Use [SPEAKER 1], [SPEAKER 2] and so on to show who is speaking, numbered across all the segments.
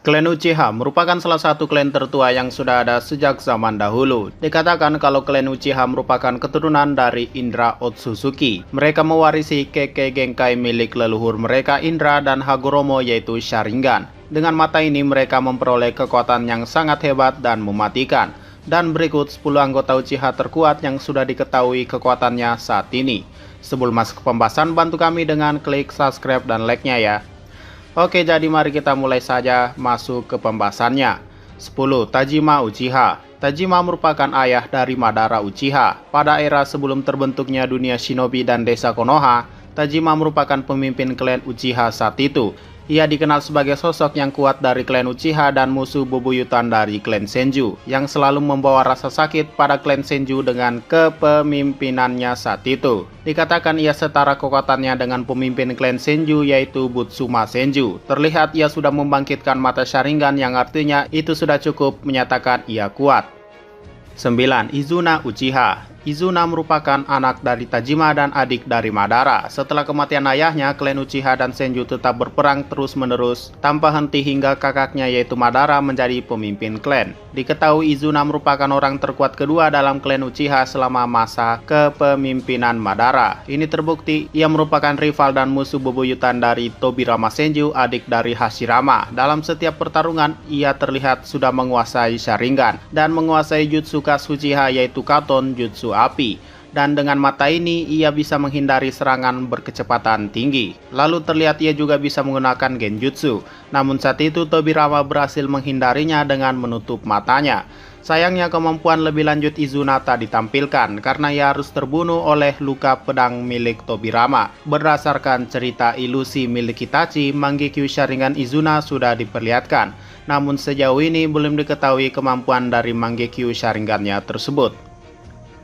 [SPEAKER 1] Klan Uchiha merupakan salah satu klan tertua yang sudah ada sejak zaman dahulu. Dikatakan kalau klan Uchiha merupakan keturunan dari Indra Otsutsuki. Mereka mewarisi Kekkei Genkai milik leluhur mereka Indra dan Hagoromo yaitu Sharingan. Dengan mata ini mereka memperoleh kekuatan yang sangat hebat dan mematikan. Dan berikut 10 anggota Uchiha terkuat yang sudah diketahui kekuatannya saat ini. Sebelum masuk ke pembahasan, bantu kami dengan klik subscribe dan like-nya ya. Oke, jadi mari kita mulai saja masuk ke pembahasannya. 10. Tajima Uchiha. Tajima merupakan ayah dari Madara Uchiha. Pada era sebelum terbentuknya dunia shinobi dan desa Konoha, Tajima merupakan pemimpin klan Uchiha saat itu. Ia dikenal sebagai sosok yang kuat dari klan Uchiha dan musuh bebuyutan dari klan Senju, yang selalu membawa rasa sakit pada klan Senju dengan kepemimpinannya saat itu. Dikatakan ia setara kekuatannya dengan pemimpin klan Senju yaitu Butsuma Senju. Terlihat ia sudah membangkitkan mata Sharingan yang artinya itu sudah cukup menyatakan ia kuat. 9. Izuna Uchiha. Izuna merupakan anak dari Tajima dan adik dari Madara. Setelah kematian ayahnya, klan Uchiha dan Senju tetap berperang terus-menerus tanpa henti hingga kakaknya yaitu Madara menjadi pemimpin klan. Diketahui Izuna merupakan orang terkuat kedua dalam klan Uchiha selama masa kepemimpinan Madara. Ini terbukti ia merupakan rival dan musuh bebuyutan dari Tobirama Senju, adik dari Hashirama. Dalam setiap pertarungan, ia terlihat sudah menguasai Sharingan dan menguasai jutsu khas Uchiha yaitu Katon Jutsu Api, dan dengan mata ini ia bisa menghindari serangan berkecepatan tinggi. Lalu terlihat ia juga bisa menggunakan genjutsu, namun saat itu Tobirama berhasil menghindarinya dengan menutup matanya. Sayangnya kemampuan lebih lanjut Izuna tak ditampilkan karena ia harus terbunuh oleh luka pedang milik Tobirama. Berdasarkan cerita ilusi milik Itachi, Mangekyo Sharingan Izuna sudah diperlihatkan, namun sejauh ini belum diketahui kemampuan dari Mangekyo Sharingannya tersebut.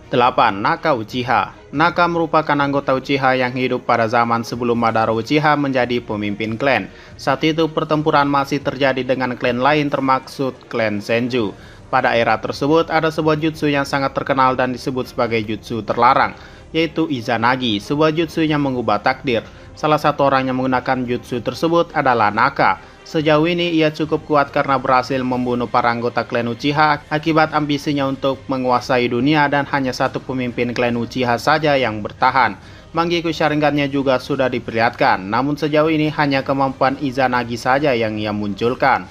[SPEAKER 1] 8. Naka Uchiha. Naka merupakan anggota Uchiha yang hidup pada zaman sebelum Madara Uchiha menjadi pemimpin klan. Saat itu pertempuran masih terjadi dengan klan lain termaksud klan Senju. Pada era tersebut ada sebuah jutsu yang sangat terkenal dan disebut sebagai jutsu terlarang, yaitu Izanagi, sebuah jutsu yang mengubah takdir. Salah satu orang yang menggunakan jutsu tersebut adalah Naka. Sejauh ini ia cukup kuat karena berhasil membunuh para anggota klan Uchiha akibat ambisinya untuk menguasai dunia dan hanya satu pemimpin klan Uchiha saja yang bertahan. Mangekyo Sharingannya juga sudah diperlihatkan, namun sejauh ini hanya kemampuan Izanagi saja yang ia munculkan.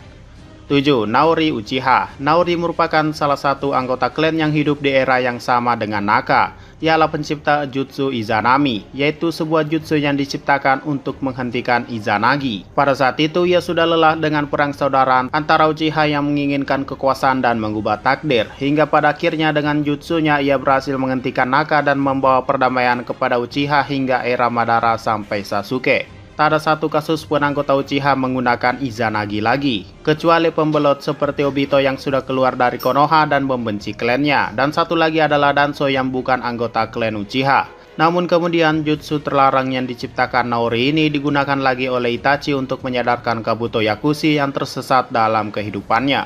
[SPEAKER 1] 7. Naori Uchiha. Naori merupakan salah satu anggota klan yang hidup di era yang sama dengan Naka. Ialah pencipta Jutsu Izanami, yaitu sebuah jutsu yang diciptakan untuk menghentikan Izanagi. Pada saat itu ia sudah lelah dengan perang saudara antara Uchiha yang menginginkan kekuasaan dan mengubah takdir, hingga pada akhirnya dengan jutsunya ia berhasil menghentikan Naka dan membawa perdamaian kepada Uchiha hingga era Madara sampai Sasuke. Tak ada satu kasus pun anggota Uchiha menggunakan Izanagi lagi, kecuali pembelot seperti Obito yang sudah keluar dari Konoha dan membenci klannya, dan satu lagi adalah Danzo yang bukan anggota klan Uchiha. Namun kemudian jutsu terlarang yang diciptakan Naori ini digunakan lagi oleh Itachi untuk menyadarkan Kabuto Yakushi yang tersesat dalam kehidupannya.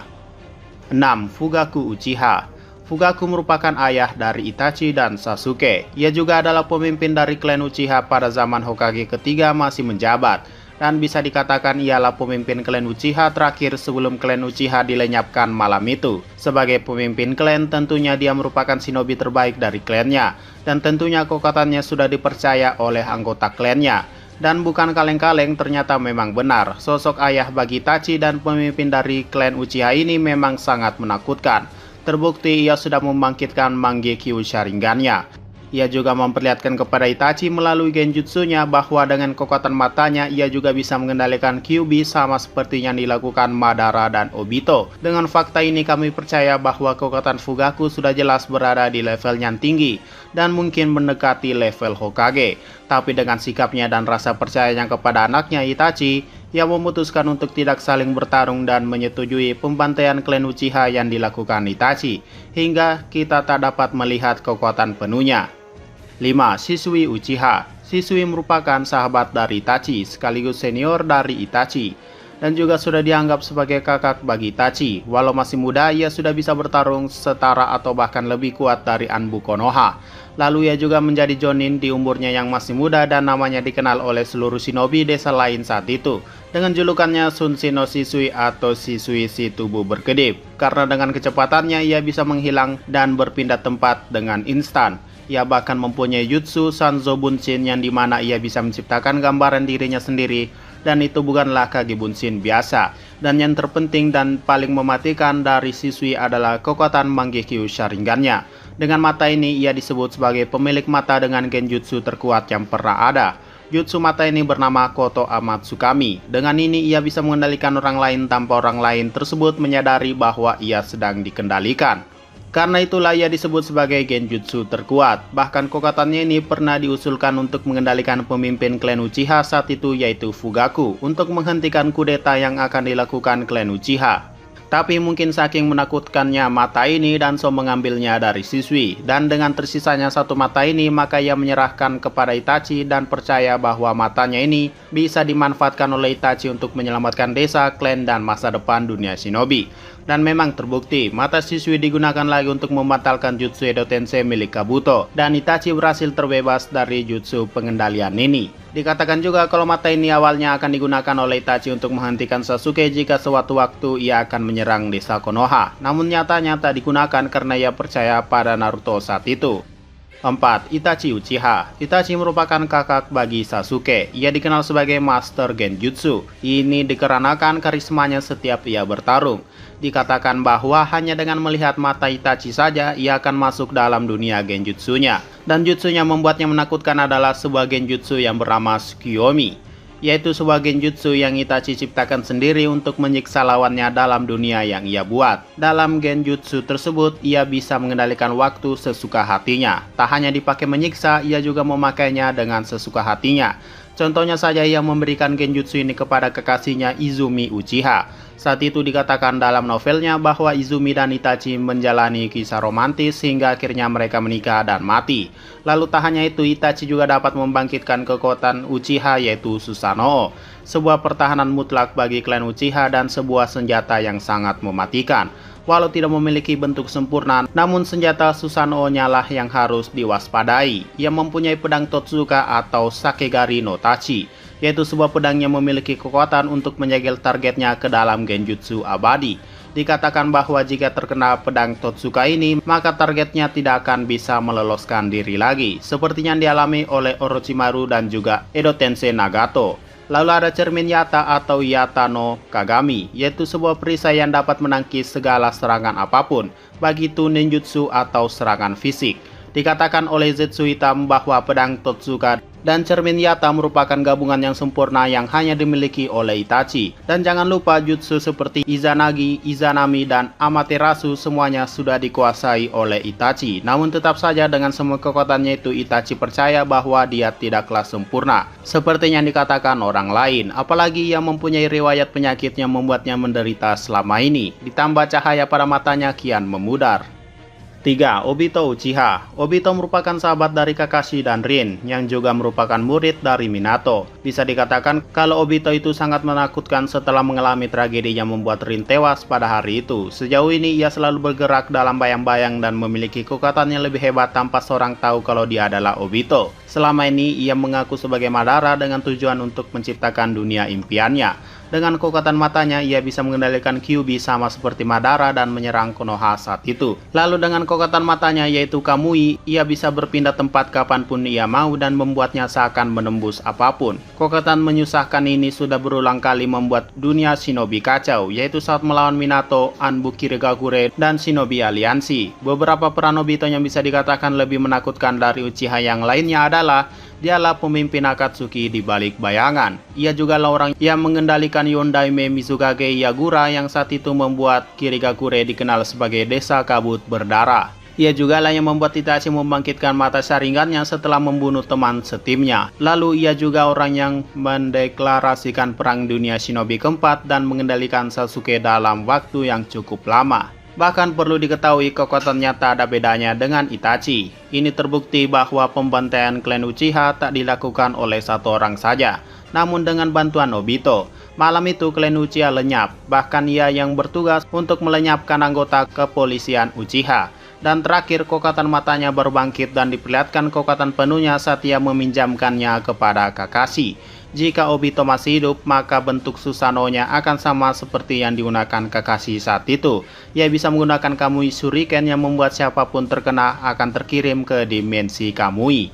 [SPEAKER 1] 6. Fugaku Uchiha. Fugaku merupakan ayah dari Itachi dan Sasuke. Ia juga adalah pemimpin dari klan Uchiha pada zaman Hokage ketiga masih menjabat, dan bisa dikatakan ialah pemimpin klan Uchiha terakhir sebelum klan Uchiha dilenyapkan malam itu. Sebagai pemimpin klan, tentunya dia merupakan shinobi terbaik dari klannya, dan tentunya kekuatannya sudah dipercaya oleh anggota klannya. Dan bukan kaleng-kaleng, ternyata memang benar, sosok ayah bagi Itachi dan pemimpin dari klan Uchiha ini memang sangat menakutkan. Terbukti ia sudah membangkitkan Mangekyo Sharingannya. Ia juga memperlihatkan kepada Itachi melalui genjutsunya bahwa dengan kekuatan matanya ia juga bisa mengendalikan Kyuubi sama seperti yang dilakukan Madara dan Obito. Dengan fakta ini kami percaya bahwa kekuatan Fugaku sudah jelas berada di level yang tinggi dan mungkin mendekati level Hokage. Tapi dengan sikapnya dan rasa percayanya kepada anaknya Itachi, ia memutuskan untuk tidak saling bertarung dan menyetujui pembantaian klan Uchiha yang dilakukan Itachi, hingga kita tak dapat melihat kekuatan penuhnya. 5. Shisui Uchiha. Shisui merupakan sahabat dari Itachi, sekaligus senior dari Itachi. dan juga sudah dianggap sebagai kakak bagi Itachi. Walau masih muda, ia sudah bisa bertarung setara atau bahkan lebih kuat dari Anbu Konoha. Lalu ia juga menjadi Jonin di umurnya yang masih muda dan namanya dikenal oleh seluruh shinobi desa lain saat itu dengan julukannya Sunshin no Shisui atau Shisui si tubuh berkedip. Karena dengan kecepatannya ia bisa menghilang dan berpindah tempat dengan instan. Ia bahkan mempunyai jutsu Sanzo Bunshin yang dimana ia bisa menciptakan gambaran dirinya sendiri, dan itu bukanlah Kage Bunshin biasa. Dan yang terpenting dan paling mematikan dari Shisui adalah kekuatan Mangekyo Sharingannya. Dengan mata ini ia disebut sebagai pemilik mata dengan genjutsu terkuat yang pernah ada. Jutsu mata ini bernama Koto Amatsukami. Dengan ini ia bisa mengendalikan orang lain tanpa orang lain tersebut menyadari bahwa ia sedang dikendalikan. Karena itulah ia disebut sebagai genjutsu terkuat. Bahkan kekuatannya ini pernah diusulkan untuk mengendalikan pemimpin klan Uchiha saat itu, yaitu Fugaku, untuk menghentikan kudeta yang akan dilakukan klan Uchiha. Tapi mungkin saking menakutkannya mata ini, Danzo mengambilnya dari Shisui. Dan dengan tersisanya satu mata ini, maka ia menyerahkan kepada Itachi dan percaya bahwa matanya ini bisa dimanfaatkan oleh Itachi untuk menyelamatkan desa, klan, dan masa depan dunia shinobi. Dan memang terbukti, mata Shisui digunakan lagi untuk membatalkan jutsu Edo Tensei milik Kabuto. Dan Itachi berhasil terbebas dari jutsu pengendalian ini. Dikatakan juga kalau mata ini awalnya akan digunakan oleh Itachi untuk menghentikan Sasuke jika sewaktu waktu ia akan menyerang desa Konoha. Namun nyatanya tak digunakan karena ia percaya pada Naruto saat itu. 4. Itachi Uchiha. Itachi merupakan kakak bagi Sasuke. Ia dikenal sebagai Master Genjutsu. Ini dikarenakan karismanya setiap ia bertarung. Dikatakan bahwa hanya dengan melihat mata Itachi saja, ia akan masuk dalam dunia genjutsunya. Dan jutsunya membuatnya menakutkan adalah sebuah genjutsu yang bernama Tsukiyomi, yaitu sebuah genjutsu yang Itachi ciptakan sendiri untuk menyiksa lawannya dalam dunia yang ia buat. Dalam genjutsu tersebut, ia bisa mengendalikan waktu sesuka hatinya. Tak hanya dipakai menyiksa, ia juga memakainya dengan sesuka hatinya. Contohnya saja ia memberikan genjutsu ini kepada kekasihnya Izumi Uchiha. Saat itu dikatakan dalam novelnya bahwa Izumi dan Itachi menjalani kisah romantis hingga akhirnya mereka menikah dan mati. Lalu tak hanya itu, Itachi juga dapat membangkitkan kekuatan Uchiha yaitu Susanoo, sebuah pertahanan mutlak bagi klan Uchiha dan sebuah senjata yang sangat mematikan. Walau tidak memiliki bentuk sempurna, namun senjata Susanoo-nya lah yang harus diwaspadai. Ia mempunyai pedang Totsuka atau Sakegari no Tachi, yaitu sebuah pedang yang memiliki kekuatan untuk menyegel targetnya ke dalam genjutsu abadi. Dikatakan bahwa jika terkena pedang Totsuka ini, maka targetnya tidak akan bisa meloloskan diri lagi, seperti yang dialami oleh Orochimaru dan juga Edo Tensei Nagato. Lalu ada cermin Yata atau Yata no Kagami, yaitu sebuah perisai yang dapat menangkis segala serangan apapun, baik itu ninjutsu atau serangan fisik. Dikatakan oleh Zetsu Hitam bahwa pedang Totsuka dan cermin Yata merupakan gabungan yang sempurna yang hanya dimiliki oleh Itachi. Dan jangan lupa jutsu seperti Izanagi, Izanami, dan Amaterasu semuanya sudah dikuasai oleh Itachi. Namun tetap saja dengan semua kekuatannya itu, Itachi percaya bahwa dia tidaklah sempurna seperti yang dikatakan orang lain. Apalagi ia mempunyai riwayat penyakit yang membuatnya menderita selama ini. Ditambah cahaya pada matanya kian memudar. 3. Obito Uchiha. Obito merupakan sahabat dari Kakashi dan Rin, yang juga merupakan murid dari Minato. Bisa dikatakan kalau Obito itu sangat menakutkan setelah mengalami tragedi yang membuat Rin tewas pada hari itu. Sejauh ini ia selalu bergerak dalam bayang-bayang dan memiliki kekuatan yang lebih hebat tanpa seorang tahu kalau dia adalah Obito. Selama ini ia mengaku sebagai Madara dengan tujuan untuk menciptakan dunia impiannya. Dengan kekuatan matanya, ia bisa mengendalikan Kyuubi sama seperti Madara dan menyerang Konoha saat itu. Lalu dengan kekuatan matanya yaitu Kamui, ia bisa berpindah tempat kapanpun ia mau dan membuatnya seakan menembus apapun. Kekuatan menyusahkan ini sudah berulang kali membuat dunia shinobi kacau, yaitu saat melawan Minato, Anbu Kirigakure, dan Shinobi Aliansi. Beberapa peran Obito yang bisa dikatakan lebih menakutkan dari Uchiha yang lainnya adalah dialah pemimpin Akatsuki di balik bayangan. Ia juga lah orang yang mengendalikan Yondaime Mizukage Yagura yang saat itu membuat Kirigakure dikenal sebagai desa kabut berdarah. Ia juga lah yang membuat Itachi membangkitkan mata Sharingannya setelah membunuh teman setimnya. Lalu ia juga orang yang mendeklarasikan perang dunia shinobi keempat dan mengendalikan Sasuke dalam waktu yang cukup lama. Bahkan perlu diketahui kekuatannya tak ada bedanya dengan Itachi. Ini terbukti bahwa pembantaian klan Uchiha tak dilakukan oleh satu orang saja, namun dengan bantuan Obito. Malam itu klan Uchiha lenyap, bahkan ia yang bertugas untuk melenyapkan anggota kepolisian Uchiha. Dan terakhir kekuatan matanya berbangkit dan diperlihatkan kekuatan penuhnya saat ia meminjamkannya kepada Kakashi. Jika Obito masih hidup, maka bentuk Susanoo-nya akan sama seperti yang digunakan Kakashi saat itu. Ia bisa menggunakan Kamui Shuriken yang membuat siapapun terkena akan terkirim ke dimensi Kamui.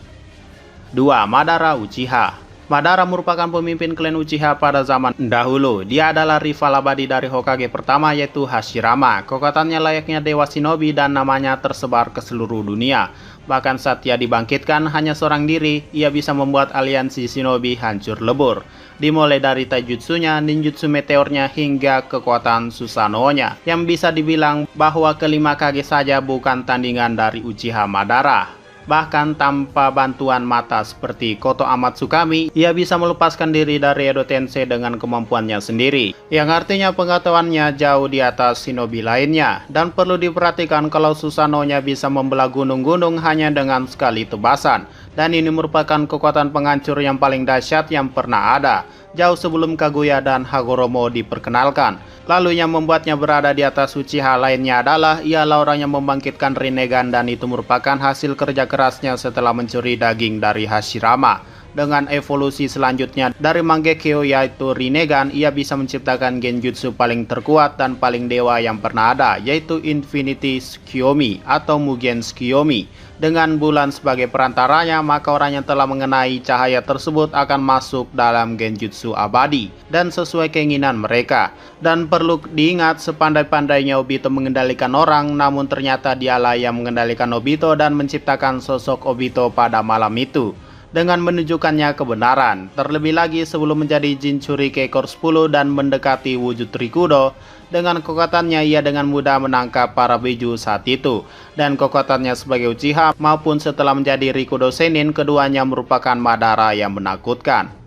[SPEAKER 1] 2. Madara Uchiha. Madara merupakan pemimpin klan Uchiha pada zaman dahulu. Dia adalah rival abadi dari Hokage pertama yaitu Hashirama. Kekuatannya layaknya dewa shinobi dan namanya tersebar ke seluruh dunia. Bahkan saat ia dibangkitkan hanya seorang diri, ia bisa membuat aliansi shinobi hancur lebur. Dimulai dari taijutsunya, ninjutsu meteornya hingga kekuatan Susanoo-nya. Yang bisa dibilang bahwa kelima Kage saja bukan tandingan dari Uchiha Madara. Bahkan tanpa bantuan mata seperti Koto Amatsukami, ia bisa melepaskan diri dari Edo Tensei dengan kemampuannya sendiri, yang artinya pengetahuannya jauh di atas shinobi lainnya. Dan perlu diperhatikan kalau Susanoo-nya bisa membelah gunung-gunung hanya dengan sekali tebasan. Dan ini merupakan kekuatan penghancur yang paling dahsyat yang pernah ada, jauh sebelum Kaguya dan Hagoromo diperkenalkan. Lalu yang membuatnya berada di atas Uchiha lainnya adalah ialah orang yang membangkitkan Rinnegan, dan itu merupakan hasil kerja kerasnya setelah mencuri daging dari Hashirama. Dengan evolusi selanjutnya dari Mangekyo yaitu Rinnegan, ia bisa menciptakan genjutsu paling terkuat dan paling dewa yang pernah ada, yaitu Infinity Tsukiyomi atau Mugen Tsukiyomi. Dengan bulan sebagai perantaranya, maka orang yang telah mengenai cahaya tersebut akan masuk dalam genjutsu abadi dan sesuai keinginan mereka. Dan perlu diingat, sepandai-pandainya Obito mengendalikan orang, namun ternyata dialah yang mengendalikan Obito dan menciptakan sosok Obito pada malam itu dengan menunjukkannya kebenaran. Terlebih lagi sebelum menjadi Jinchuriki keekor 10 dan mendekati wujud Rikudo, dengan kekuatannya ia dengan mudah menangkap para biju saat itu. Dan kekuatannya sebagai Uchiha maupun setelah menjadi Rikudo Sennin, keduanya merupakan Madara yang menakutkan.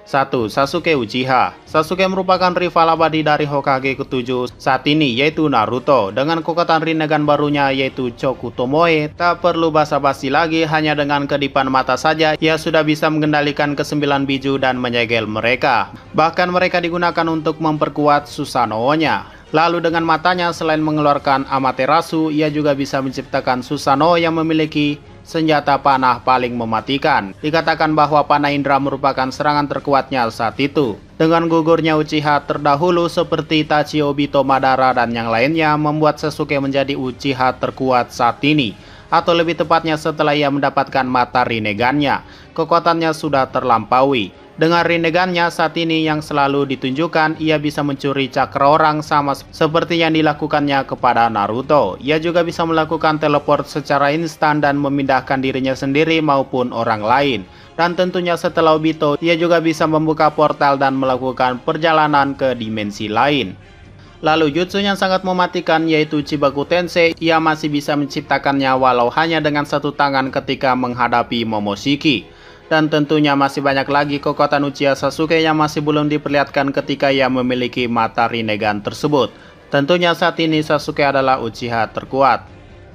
[SPEAKER 1] 1. Sasuke Uchiha. Sasuke merupakan rival abadi dari Hokage ke-7 saat ini yaitu Naruto. Dengan kekuatan Rinnegan barunya yaitu Choku Tomoe, tak perlu basa-basi lagi, hanya dengan kedipan mata saja ia sudah bisa mengendalikan ke-9 biju dan menyegel mereka. Bahkan mereka digunakan untuk memperkuat Susanoo-nya. Lalu dengan matanya selain mengeluarkan Amaterasu, ia juga bisa menciptakan Susanoo yang memiliki senjata panah paling mematikan. Dikatakan bahwa panah indera merupakan serangan terkuatnya saat itu. Dengan gugurnya Uchiha terdahulu seperti Itachi, Obito, Madara, dan yang lainnya membuat Sasuke menjadi Uchiha terkuat saat ini. Atau lebih tepatnya setelah ia mendapatkan mata Rinnegan-nya. Kekuatannya sudah terlampaui. Dengan Rinnegan-nya saat ini yang selalu ditunjukkan, ia bisa mencuri cakra orang sama seperti yang dilakukannya kepada Naruto. Ia juga bisa melakukan teleport secara instan dan memindahkan dirinya sendiri maupun orang lain. Dan tentunya setelah Obito, ia juga bisa membuka portal dan melakukan perjalanan ke dimensi lain. Lalu jutsu yang sangat mematikan yaitu Chibaku Tensei, ia masih bisa menciptakannya walau hanya dengan satu tangan ketika menghadapi Momoshiki. Dan tentunya masih banyak lagi kekuatan Uchiha Sasuke yang masih belum diperlihatkan ketika ia memiliki mata Rinnegan tersebut. Tentunya saat ini Sasuke adalah Uchiha terkuat.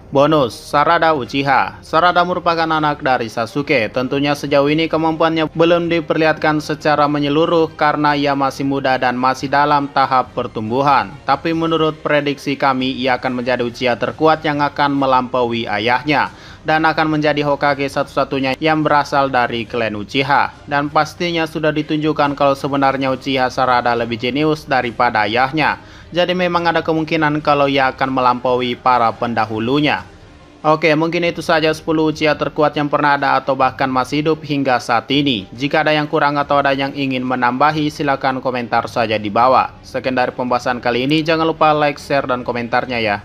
[SPEAKER 1] Bonus, Sarada Uchiha. Sarada merupakan anak dari Sasuke. Tentunya sejauh ini kemampuannya belum diperlihatkan secara menyeluruh karena ia masih muda dan masih dalam tahap pertumbuhan. Tapi menurut prediksi kami, ia akan menjadi Uchiha terkuat yang akan melampaui ayahnya dan akan menjadi Hokage satu-satunya yang berasal dari klan Uchiha. Dan pastinya sudah ditunjukkan kalau sebenarnya Uchiha Sarada lebih jenius daripada ayahnya. Jadi memang ada kemungkinan kalau ia akan melampaui para pendahulunya. Oke, mungkin itu saja 10 Uchiha terkuat yang pernah ada atau bahkan masih hidup hingga saat ini. Jika ada yang kurang atau ada yang ingin menambahi, silahkan komentar saja di bawah. Sekian dari pembahasan kali ini, jangan lupa like, share, dan komentarnya ya.